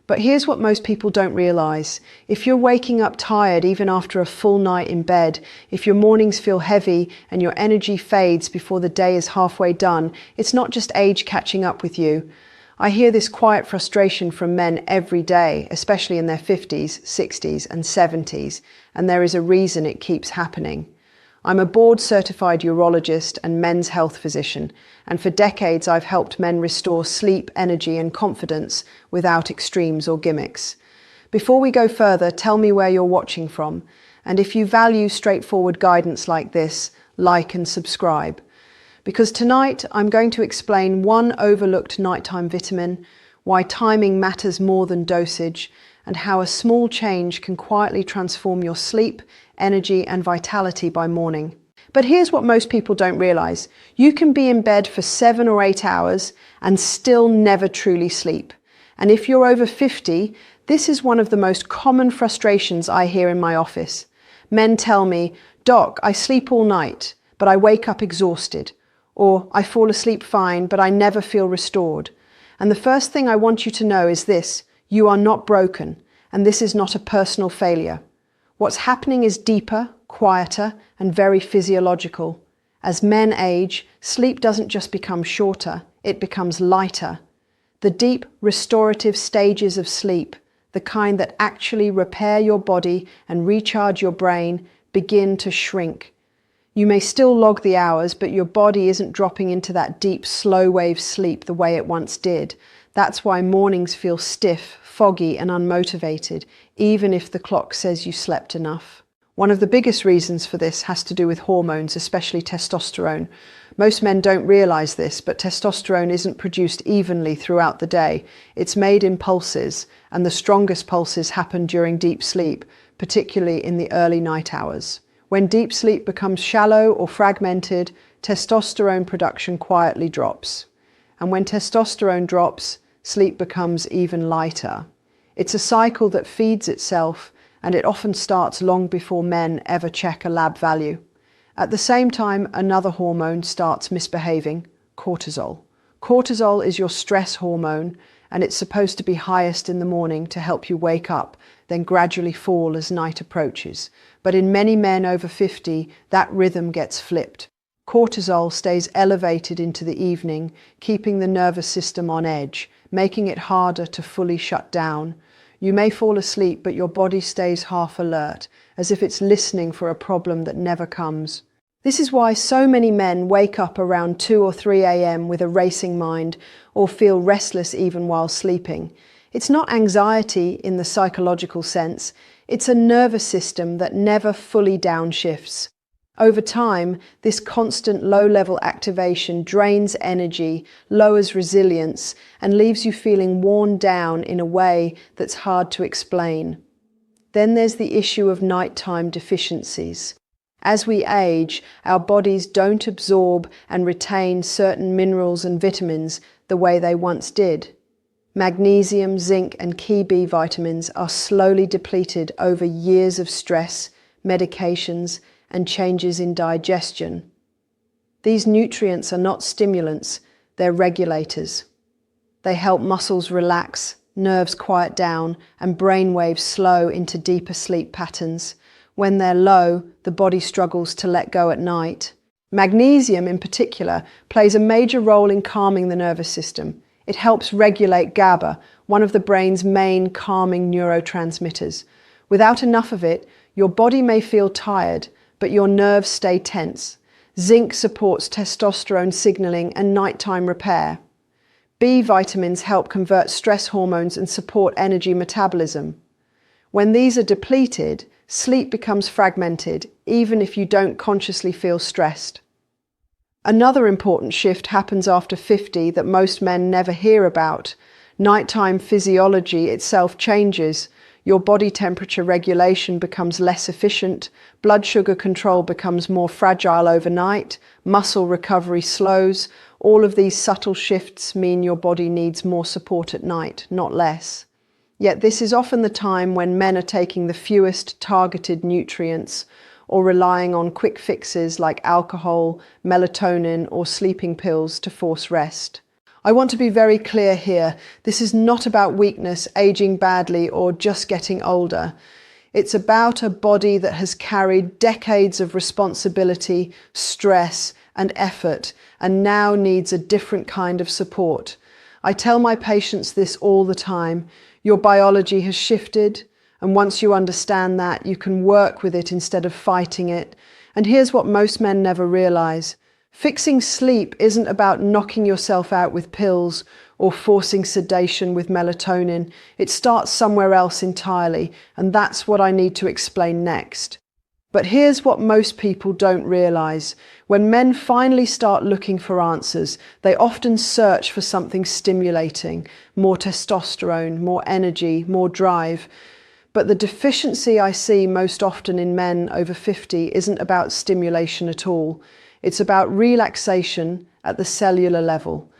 But here's what most people don't realize. If you're waking up tired even after a full night in bed, if your mornings feel heavy and your energy fades before the day is halfway done, it's not just age catching up with you. I hear this quiet frustration from men every day, especially in their 50s, 60s, and 70s, and there is a reason it keeps happening. I'm a board-certified urologist and men's health physician, and for decades I've helped men restore sleep, energy, and confidence without extremes or gimmicks. Before we go further, tell me where you're watching from, and if you value straightforward guidance like this, like and subscribe. Because tonight I'm going to explain one overlooked nighttime vitamin, why timing matters more than dosage, and how a small change can quietly transform your sleep, energy, and vitality by morning. But here's what most people don't realize. You can be in bed for 7 or 8 hours and still never truly sleep. And if you're over 50, this is one of the most common frustrations I hear in my office. Men tell me, "Doc, I sleep all night, but I wake up exhausted." Or, "I fall asleep fine, but I never feel restored." And the first thing I want you to know is this: you are not broken, and this is not a personal failure. What's happening is deeper, quieter, and very physiological. As men age, sleep doesn't just become shorter, it becomes lighter. The deep, restorative stages of sleep, the kind that actually repair your body and recharge your brain, begin to shrink. You may still log the hours, but your body isn't dropping into that deep, slow-wave sleep the way it once did. That's why mornings feel stiff, foggy, and unmotivated, even if the clock says you slept enough. One of the biggest reasons for this has to do with hormones, especially testosterone. Most men don't realize this, but testosterone isn't produced evenly throughout the day. It's made in pulses, and the strongest pulses happen during deep sleep, particularly in the early night hours. When deep sleep becomes shallow or fragmented, testosterone production quietly drops. And when testosterone drops, sleep becomes even lighter. It's a cycle that feeds itself, and it often starts long before men ever check a lab value. At the same time, another hormone starts misbehaving: cortisol. Cortisol is your stress hormone, and it's supposed to be highest in the morning to help you wake up, then gradually fall as night approaches. But in many men over 50, that rhythm gets flipped. Cortisol stays elevated into the evening, keeping the nervous system on edge, making it harder to fully shut down. You may fall asleep, but your body stays half alert, as if it's listening for a problem that never comes. This is why so many men wake up around 2 or 3 a.m. with a racing mind, or feel restless even while sleeping. It's not anxiety in the psychological sense, it's a nervous system that never fully downshifts. Over time, this constant low-level activation drains energy, lowers resilience, and leaves you feeling worn down in a way that's hard to explain. Then there's the issue of nighttime deficiencies. As we age, our bodies don't absorb and retain certain minerals and vitamins the way they once did. Magnesium, zinc, and key B vitamins are slowly depleted over years of stress, medications, and changes in digestion. These nutrients are not stimulants, they're regulators. They help muscles relax, nerves quiet down, and brainwaves slow into deeper sleep patterns. When they're low, the body struggles to let go at night. Magnesium, in particular, plays a major role in calming the nervous system. It helps regulate GABA, one of the brain's main calming neurotransmitters. Without enough of it, your body may feel tired, but your nerves stay tense. Zinc supports testosterone signaling and nighttime repair. B vitamins help convert stress hormones and support energy metabolism. When these are depleted, sleep becomes fragmented, even if you don't consciously feel stressed. Another important shift happens after 50 that most men never hear about. Nighttime physiology itself changes. Your body temperature regulation becomes less efficient, blood sugar control becomes more fragile overnight, muscle recovery slows. All of these subtle shifts mean your body needs more support at night, not less. Yet this is often the time when men are taking the fewest targeted nutrients or relying on quick fixes like alcohol, melatonin, or sleeping pills to force rest. I want to be very clear here. This is not about weakness, aging badly, or just getting older. It's about a body that has carried decades of responsibility, stress, and effort, and now needs a different kind of support. I tell my patients this all the time. Your biology has shifted, and once you understand that, you can work with it instead of fighting it. And here's what most men never realize. Fixing sleep isn't about knocking yourself out with pills or forcing sedation with melatonin. It starts somewhere else entirely, and that's what I need to explain next. But here's what most people don't realize. When men finally start looking for answers, they often search for something stimulating, more testosterone, more energy, more drive. But the deficiency I see most often in men over 50 isn't about stimulation at all. It's about relaxation at the cellular level.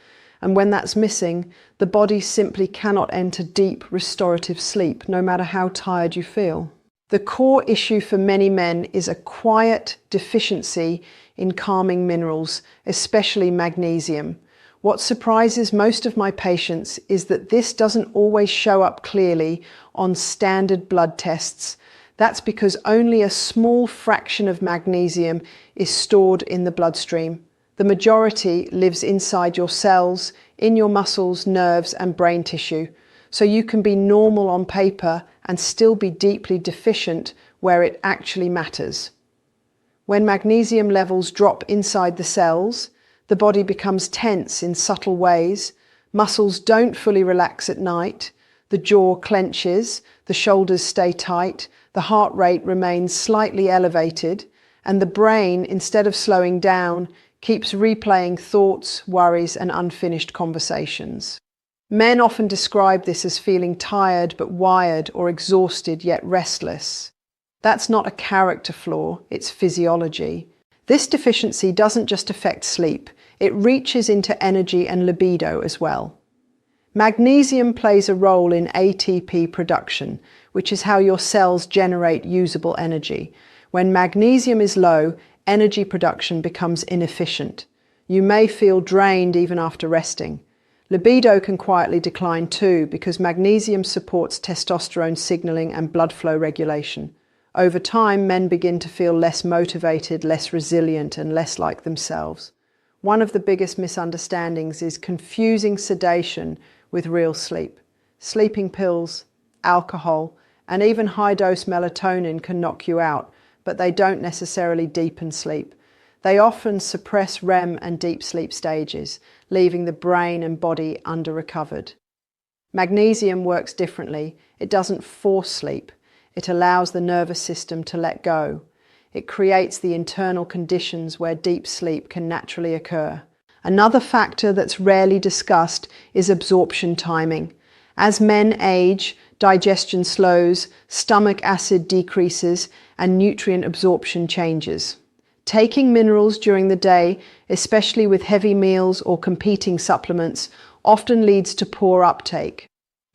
And when that's missing, the body simply cannot enter deep restorative sleep, no matter how tired you feel. The core issue for many men is a quiet deficiency in calming minerals, especially magnesium. What surprises most of my patients is that this doesn't always show up clearly on standard blood tests. That's because only a small fraction of magnesium is stored in the bloodstream. The majority lives inside your cells, in your muscles, nerves, and brain tissue. So you can be normal on paper and still be deeply deficient where it actually matters. When magnesium levels drop inside the cells, the body becomes tense in subtle ways. Muscles don't fully relax at night. The jaw clenches, the shoulders stay tight, the heart rate remains slightly elevated, and the brain, instead of slowing down, keeps replaying thoughts, worries, and unfinished conversations. Men often describe this as feeling tired but wired, or exhausted yet restless. That's not a character flaw, it's physiology. This deficiency doesn't just affect sleep, it reaches into energy and libido as well. Magnesium plays a role in ATP production, which is how your cells generate usable energy. When magnesium is low, energy production becomes inefficient. You may feel drained even after resting. Libido can quietly decline too, because magnesium supports testosterone signaling and blood flow regulation. Over time, men begin to feel less motivated, less resilient, and less like themselves. One of the biggest misunderstandings is confusing sedation with real sleep. Sleeping pills, alcohol, and even high-dose melatonin can knock you out, but they don't necessarily deepen sleep. They often suppress REM and deep sleep stages, leaving the brain and body under-recovered. Magnesium works differently. It doesn't force sleep. It allows the nervous system to let go. It creates the internal conditions where deep sleep can naturally occur. Another factor that's rarely discussed is absorption timing. As men age, digestion slows, stomach acid decreases, and nutrient absorption changes. Taking minerals during the day, especially with heavy meals or competing supplements, often leads to poor uptake.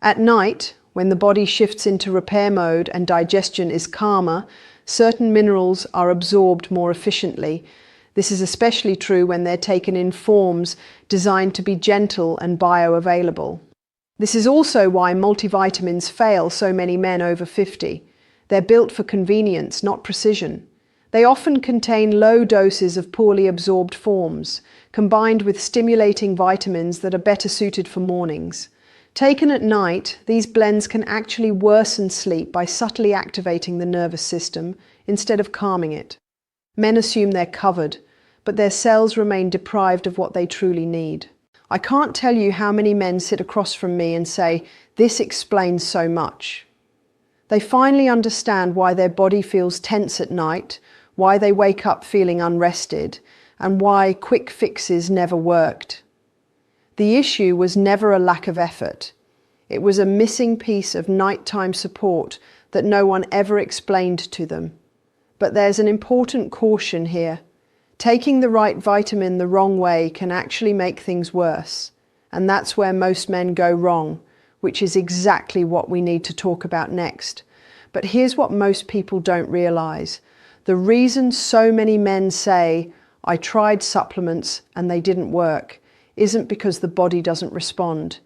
At night, when the body shifts into repair mode and digestion is calmer, certain minerals are absorbed more efficiently. This is especially true when they're taken in forms designed to be gentle and bioavailable. This is also why multivitamins fail so many men over 50. They're built for convenience, not precision. They often contain low doses of poorly absorbed forms, combined with stimulating vitamins that are better suited for mornings. Taken at night, these blends can actually worsen sleep by subtly activating the nervous system instead of calming it. Men assume they're covered, but their cells remain deprived of what they truly need. I can't tell you how many men sit across from me and say, "This explains so much." They finally understand why their body feels tense at night, why they wake up feeling unrested, and why quick fixes never worked. The issue was never a lack of effort. It was a missing piece of nighttime support that no one ever explained to them. But there's an important caution here. Taking the right vitamin the wrong way can actually make things worse. And that's where most men go wrong, which is exactly what we need to talk about next. But here's what most people don't realize. The reason so many men say, "I tried supplements and they didn't work," isn't because the body doesn't respond.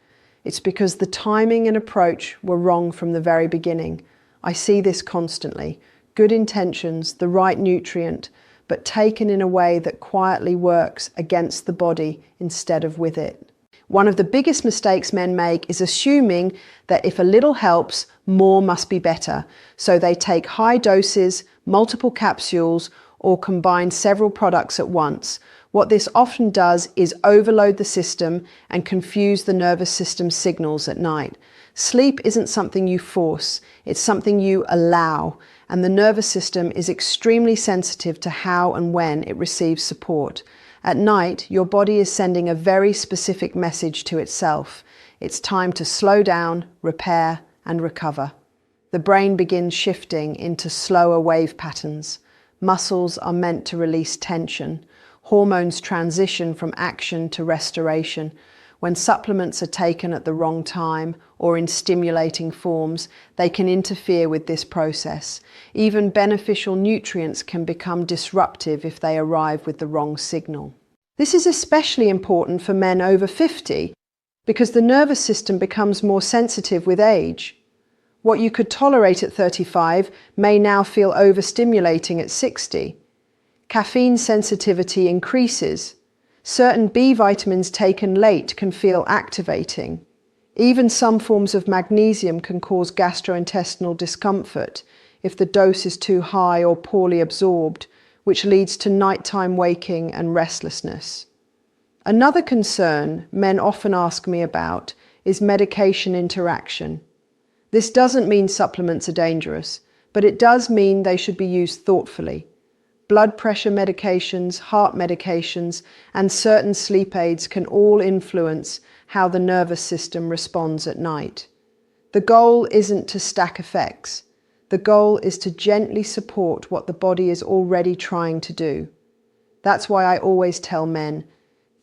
It's because the timing and approach were wrong from the very beginning. I see this constantly. Good intentions, the right nutrient, but taken in a way that quietly works against the body instead of with it. One of the biggest mistakes men make is assuming that if a little helps, more must be better. So they take high doses, multiple capsules, or combine several products at once. What this often does is overload the system and confuse the nervous system signals at night. Sleep isn't something you force, it's something you allow, and the nervous system is extremely sensitive to how and when it receives support. At night, your body is sending a very specific message to itself. It's time to slow down, repair, and recover. The brain begins shifting into slower wave patterns. Muscles are meant to release tension. Hormones transition from action to restoration. When supplements are taken at the wrong time or in stimulating forms, they can interfere with this process. Even beneficial nutrients can become disruptive if they arrive with the wrong signal. This is especially important for men over 50 because the nervous system becomes more sensitive with age. What you could tolerate at 35 may now feel overstimulating at 60. Caffeine sensitivity increases. Certain B vitamins taken late can feel activating. Even some forms of magnesium can cause gastrointestinal discomfort if the dose is too high or poorly absorbed, which leads to nighttime waking and restlessness. Another concern men often ask me about is medication interaction. This doesn't mean supplements are dangerous, but it does mean they should be used thoughtfully. Blood pressure medications, heart medications, and certain sleep aids can all influence how the nervous system responds at night. The goal isn't to stack effects. The goal is to gently support what the body is already trying to do. That's why I always tell men,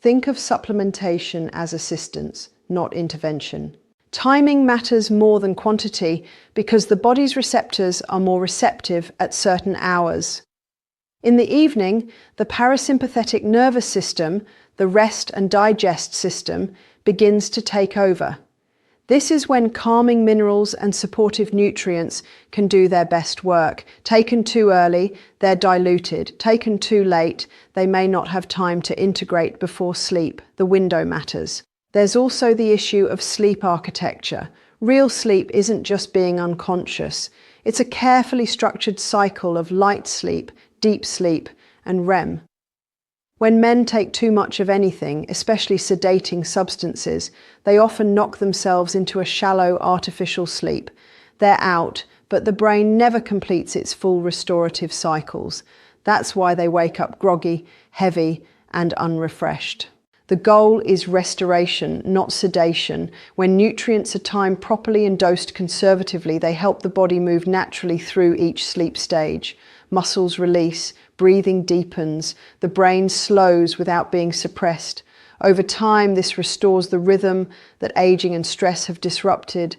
think of supplementation as assistance, not intervention. Timing matters more than quantity because the body's receptors are more receptive at certain hours. In the evening, the parasympathetic nervous system, the rest and digest system, begins to take over. This is when calming minerals and supportive nutrients can do their best work. Taken too early, they're diluted. Taken too late, they may not have time to integrate before sleep. The window matters. There's also the issue of sleep architecture. Real sleep isn't just being unconscious. It's a carefully structured cycle of light sleep, deep sleep, and REM. When men take too much of anything, especially sedating substances, they often knock themselves into a shallow, artificial sleep. They're out, but the brain never completes its full restorative cycles. That's why they wake up groggy, heavy, and unrefreshed. The goal is restoration, not sedation. When nutrients are timed properly and dosed conservatively, they help the body move naturally through each sleep stage. Muscles release, breathing deepens, the brain slows without being suppressed. Over time, this restores the rhythm that aging and stress have disrupted.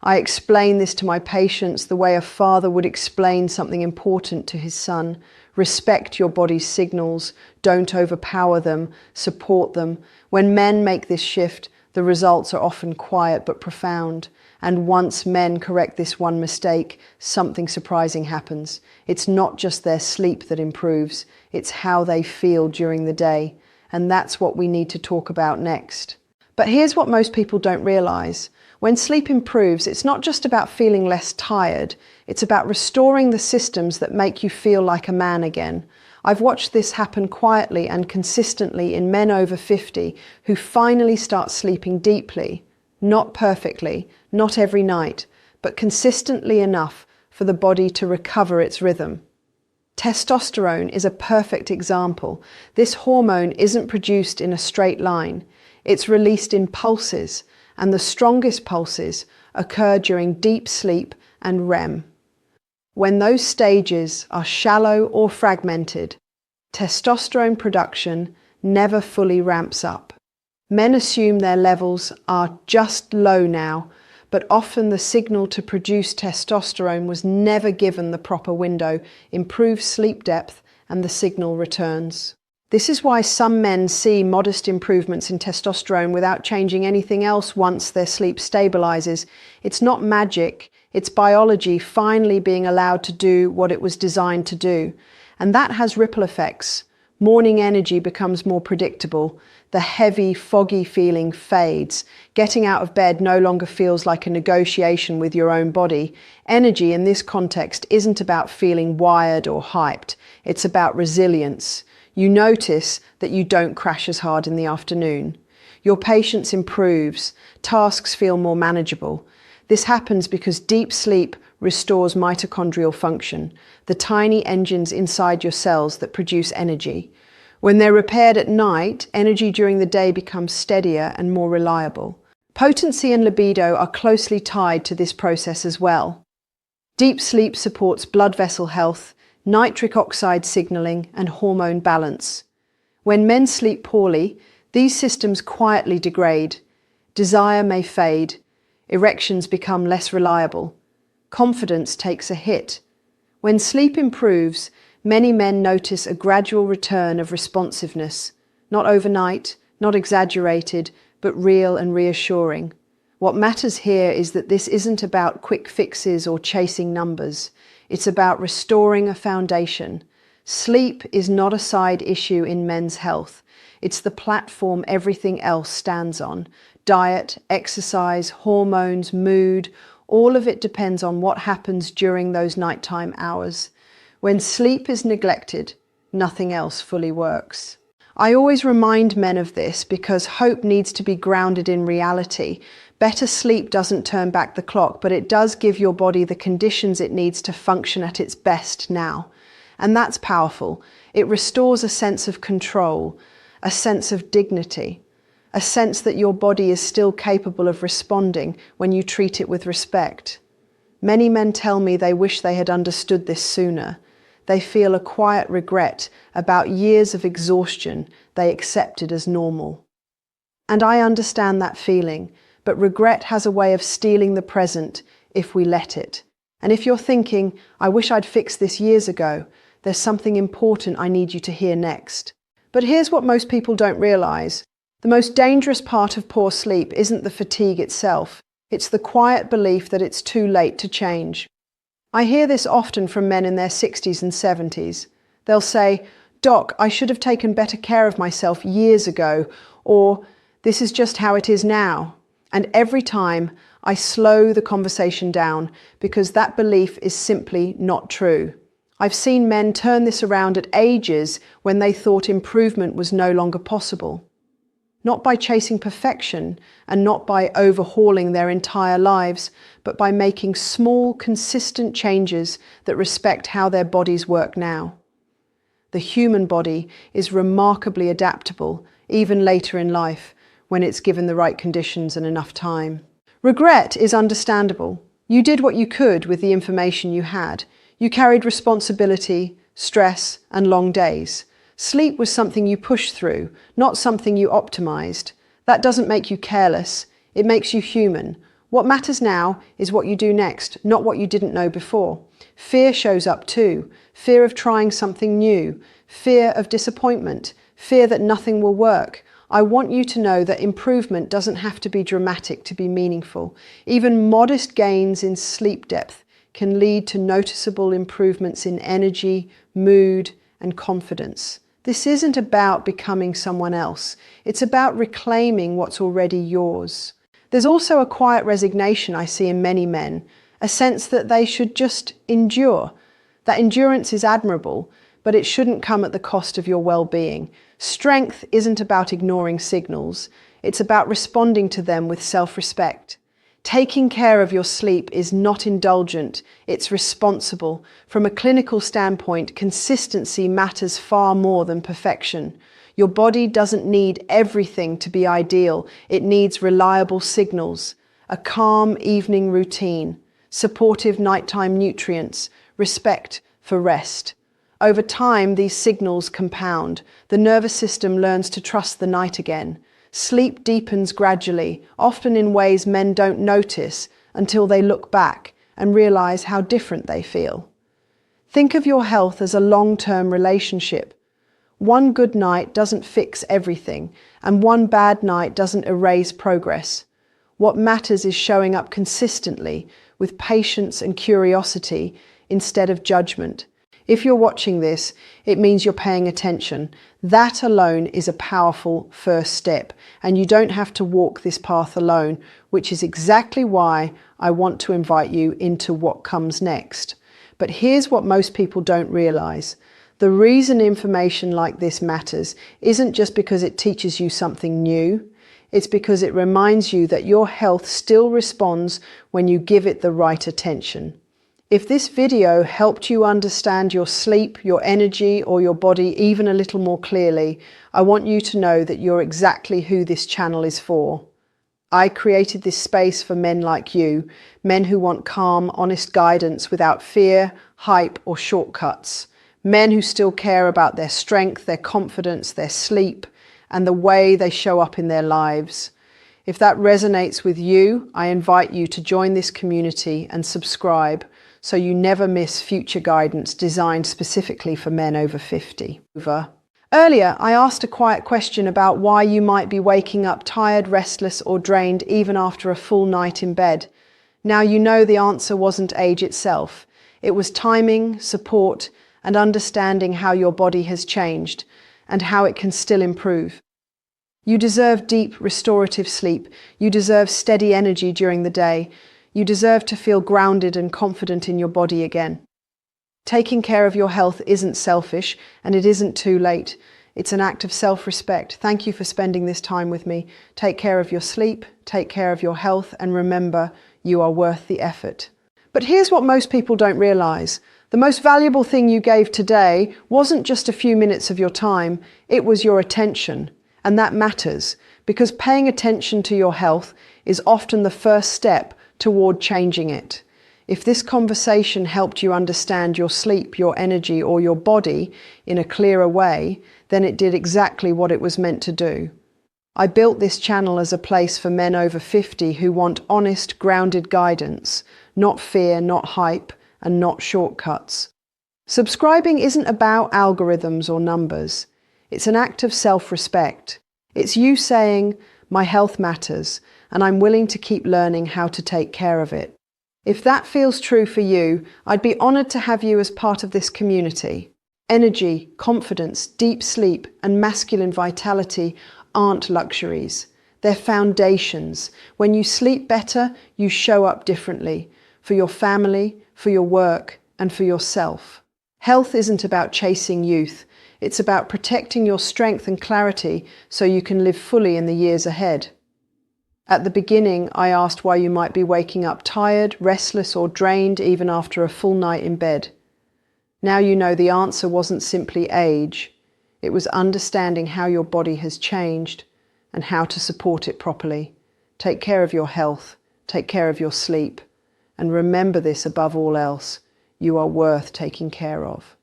I explain this to my patients the way a father would explain something important to his son. Respect your body's signals, don't overpower them, support them. When men make this shift, the results are often quiet but profound. And once men correct this one mistake, something surprising happens. It's not just their sleep that improves, it's how they feel during the day. And that's what we need to talk about next. But here's what most people don't realize. When sleep improves, it's not just about feeling less tired, it's about restoring the systems that make you feel like a man again. I've watched this happen quietly and consistently in men over 50 who finally start sleeping deeply. Not perfectly, not every night, but consistently enough for the body to recover its rhythm. Testosterone is a perfect example. This hormone isn't produced in a straight line. It's released in pulses, and the strongest pulses occur during deep sleep and REM. When those stages are shallow or fragmented, testosterone production never fully ramps up. Men assume their levels are just low now, but often the signal to produce testosterone was never given the proper window. Improve sleep depth and the signal returns. This is why some men see modest improvements in testosterone without changing anything else once their sleep stabilizes. It's not magic, it's biology finally being allowed to do what it was designed to do. And that has ripple effects. Morning energy becomes more predictable. The heavy, foggy feeling fades. Getting out of bed no longer feels like a negotiation with your own body. Energy in this context isn't about feeling wired or hyped. It's about resilience. You notice that you don't crash as hard in the afternoon. Your patience improves. Tasks feel more manageable. This happens because deep sleep restores mitochondrial function, the tiny engines inside your cells that produce energy. When they're repaired at night, energy during the day becomes steadier and more reliable. Potency and libido are closely tied to this process as well. Deep sleep supports blood vessel health, nitric oxide signaling, and hormone balance. When men sleep poorly, these systems quietly degrade. Desire may fade. Erections become less reliable. Confidence takes a hit. When sleep improves, many men notice a gradual return of responsiveness, not overnight, not exaggerated, but real and reassuring. What matters here is that this isn't about quick fixes or chasing numbers. It's about restoring a foundation. Sleep is not a side issue in men's health. It's the platform everything else stands on. Diet, exercise, hormones, mood, all of it depends on what happens during those nighttime hours. When sleep is neglected, nothing else fully works. I always remind men of this because hope needs to be grounded in reality. Better sleep doesn't turn back the clock, but it does give your body the conditions it needs to function at its best now. And that's powerful. It restores a sense of control, a sense of dignity, a sense that your body is still capable of responding when you treat it with respect. Many men tell me they wish they had understood this sooner. They feel a quiet regret about years of exhaustion they accepted as normal. And I understand that feeling, but regret has a way of stealing the present if we let it. And if you're thinking, I wish I'd fixed this years ago, there's something important I need you to hear next. But here's what most people don't realize. The most dangerous part of poor sleep isn't the fatigue itself. It's the quiet belief that it's too late to change. I hear this often from men in their 60s and 70s. They'll say, "Doc, I should have taken better care of myself years ago," or "This is just how it is now." And every time I slow the conversation down because that belief is simply not true. I've seen men turn this around at ages when they thought improvement was no longer possible. Not by chasing perfection and not by overhauling their entire lives, but by making small, consistent changes that respect how their bodies work now. The human body is remarkably adaptable, even later in life, when it's given the right conditions and enough time. Regret is understandable. You did what you could with the information you had. You carried responsibility, stress, and long days. Sleep was something you pushed through, not something you optimized. That doesn't make you careless. It makes you human. What matters now is what you do next, not what you didn't know before. Fear shows up too. Fear of trying something new. Fear of disappointment. Fear that nothing will work. I want you to know that improvement doesn't have to be dramatic to be meaningful. Even modest gains in sleep depth can lead to noticeable improvements in energy, mood, and confidence. This isn't about becoming someone else. It's about reclaiming what's already yours. There's also a quiet resignation I see in many men, a sense that they should just endure. That endurance is admirable, but it shouldn't come at the cost of your well-being. Strength isn't about ignoring signals. It's about responding to them with self-respect. Taking care of your sleep is not indulgent, it's responsible. From a clinical standpoint, consistency matters far more than perfection. Your body doesn't need everything to be ideal, it needs reliable signals, a calm evening routine, supportive nighttime nutrients, respect for rest. Over time, these signals compound. The nervous system learns to trust the night again. Sleep deepens gradually, often in ways men don't notice until they look back and realize how different they feel. Think of your health as a long-term relationship. One good night doesn't fix everything, and one bad night doesn't erase progress. What matters is showing up consistently with patience and curiosity instead of judgment. If you're watching this, it means you're paying attention. That alone is a powerful first step, and you don't have to walk this path alone, which is exactly why I want to invite you into what comes next. But here's what most people don't realize. The reason information like this matters isn't just because it teaches you something new. It's because it reminds you that your health still responds when you give it the right attention. If this video helped you understand your sleep, your energy, or your body even a little more clearly, I want you to know that you're exactly who this channel is for. I created this space for men like you, men who want calm, honest guidance without fear, hype, or shortcuts. Men who still care about their strength, their confidence, their sleep, and the way they show up in their lives. If that resonates with you, I invite you to join this community and subscribe so you never miss future guidance designed specifically for men over 50. Earlier, I asked a quiet question about why you might be waking up tired, restless, or drained even after a full night in bed. Now you know the answer wasn't age itself. It was timing, support, and understanding how your body has changed and how it can still improve. You deserve deep, restorative sleep. You deserve steady energy during the day. You deserve to feel grounded and confident in your body again. Taking care of your health isn't selfish, and it isn't too late. It's an act of self-respect. Thank you for spending this time with me. Take care of your sleep, take care of your health, and remember, you are worth the effort. But here's what most people don't realize. The most valuable thing you gave today wasn't just a few minutes of your time, it was your attention. And that matters, because paying attention to your health is often the first step toward changing it. If this conversation helped you understand your sleep, your energy, or your body in a clearer way, then it did exactly what it was meant to do. I built this channel as a place for men over 50 who want honest, grounded guidance, not fear, not hype, and not shortcuts. Subscribing isn't about algorithms or numbers. It's an act of self-respect. It's you saying, my health matters, and I'm willing to keep learning how to take care of it. If that feels true for you, I'd be honored to have you as part of this community. Energy, confidence, deep sleep, and masculine vitality aren't luxuries. They're foundations. When you sleep better, you show up differently, for your family, for your work, and for yourself. Health isn't about chasing youth. It's about protecting your strength and clarity so you can live fully in the years ahead. At the beginning, I asked why you might be waking up tired, restless, or drained even after a full night in bed. Now you know the answer wasn't simply age. It was understanding how your body has changed and how to support it properly. Take care of your health, take care of your sleep, and remember this above all else, you are worth taking care of.